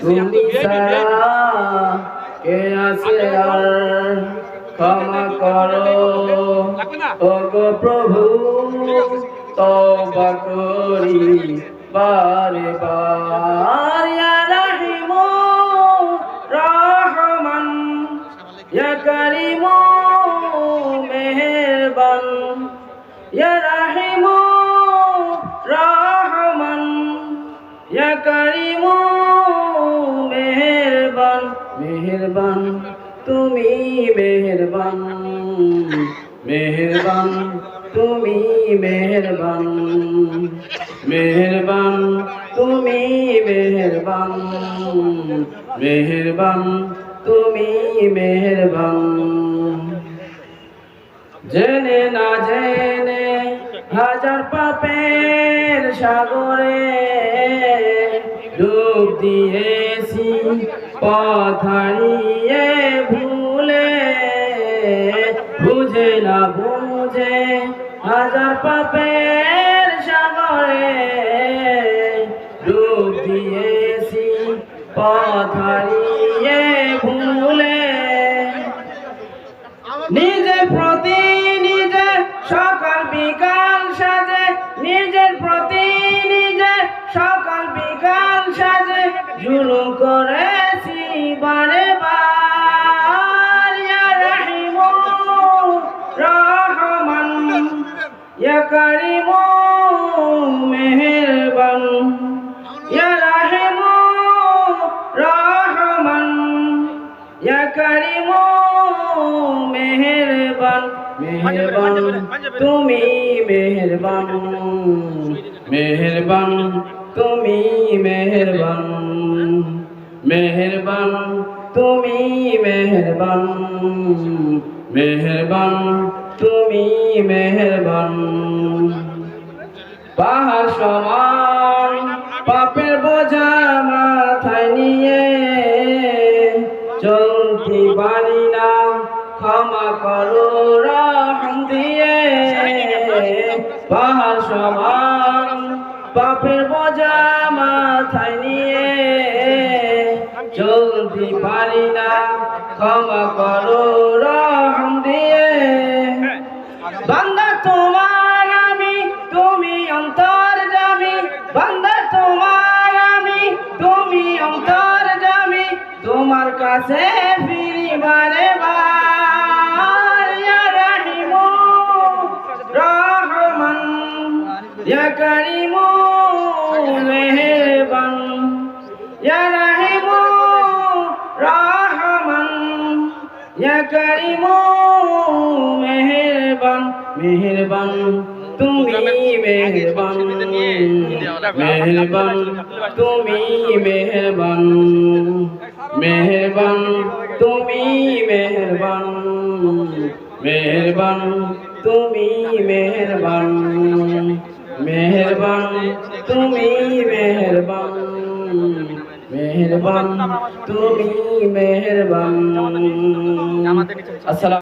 তুমি ছাড়া কে আছে আর, ক্ষমা করো ওগো প্রভু, তওবা করি বারে বার। ইয়া রাহিম রহমান, ইয়া করিম মেহেরবান, ইয়া রাহিম রহমান, ইয়া করিম মেহেরবান। মেহেরবান তুমি মেহেরবান, মেহেরবান তুমি মেহেরবান, মেহেরবান তুমি মেহেরবান, মেহেরবান তুমি মেহেরবান। জেনে না জেনে হাজার পাপের সাগরে ডুব দিয়েছি, পথ হারিয়ে ভুলে, বুঝে না বুঝে হাজার পাপের সাগরে ডুব দিয়েছি, পথ হারিয়ে ভুলে। নিজের প্রতি নিজে সকাল বিকাল সাজে, নিজের প্রতি নিজে সকাল বিকাল সাজে জুলুম করেছি বারে বার। ইয়া রাহিম রহমান, ইয়া করিম মেহেরবান, ইয়া রাহিম রহমান, ইয়া করিম মেহেরবান। মেহেরবান তুমি মেহেরবান, মেহেরবান তুমি মেহেরবান, মেহেরবান তুমি মেহেরবান, মেহেরবান তুমি মেহেরবান। পাহাড় সমান পাপের বোঝা মাথায় নিয়ে চলতে পারি না, ক্ষমা করো রহম দিয়ে। পাহাড় সমান পাপের বোঝা মাথায় নিয়ে চলতে পারি না, ক্ষমা করো রহম দিয়ে। বান্দা তোমার আমি, তুমি অন্তর্যামী, বান্দা তোমার আমি, তুমি অন্তর্যামী, তোমার কাছে ফিরি বারে বার। ইয়া রাহিম রহমান, ইয়া করিম মেহেরবান, ইয়া রাহিম রহমান, ইয়া করিম মেহেরবান। মেহেরবান তুমি মেহেরবান, মেহেরবান তুমি মেহেরবান, মেহেরবান তুমি মেহেরবান, মেহেরবান তুমি মেহেরবান, মেহেরবান তুমি মেহেরবান, মেহেরবান তুমি মেহেরবান। আসসালাম।